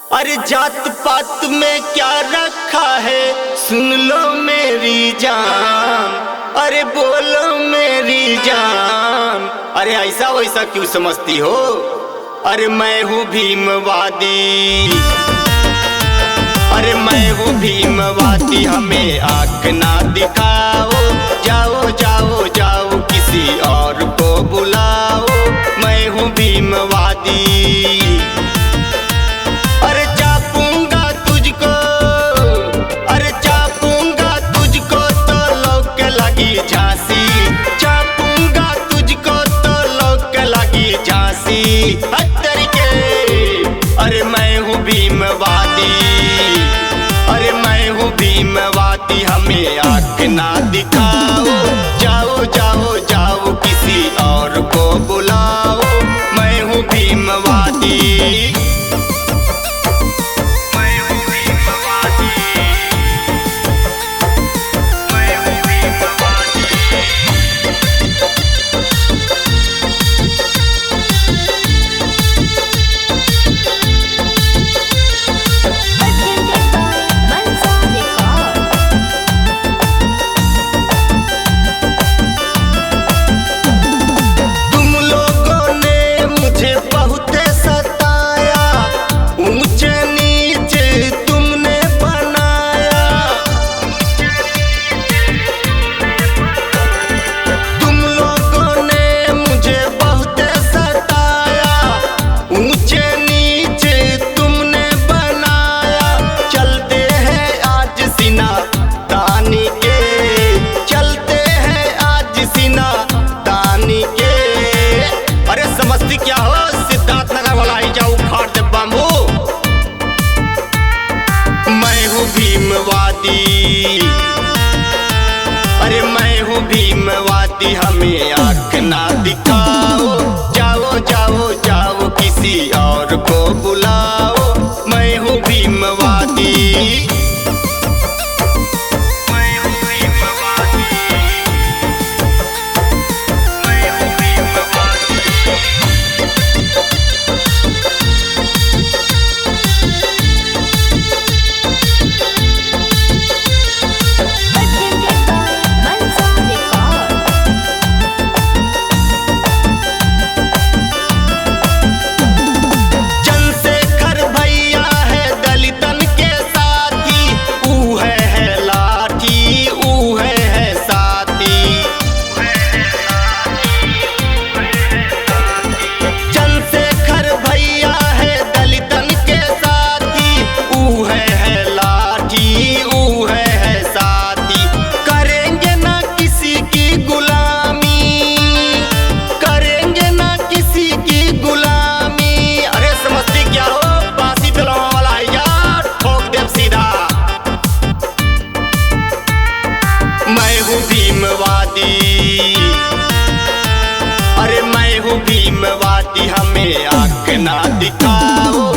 अरे जात पात में क्या रखा है, सुन लो मेरी जान, अरे बोलो मेरी जान। अरे ऐसा वैसा क्यों समझती हो, अरे मैं हूँ भीमवादी, अरे मैं हूँ भीमवादी। हमें आँख ना दिखाओ, जाओ जाओ जाओ किसी और को बुलाओ। मैं हूँ भीमवादी, अरे चापूंगा तुझको, अरे चापूंगा तुझको तो लौक लगी झांसी, चापूंगा तुझको तो लौक लगी झांसी। तरीके अरे मैं हूँ भीमवादी, अरे मैं हूँ भीमवादी। हमें आँख ना दिखाओ, जाओ जाओ जाओ किसी और को बुलाओ। मैं हूँ भीमवादी। अरे मैं हूँ भीमवादी। हमें आँख ना दिखाओ, जाओ जाओ जाओ किसी और को बुलाओ। मैं हूँ भीमवादी। अरे मैं हूँ भीमवादी। हमें आँख ना दिखाओ,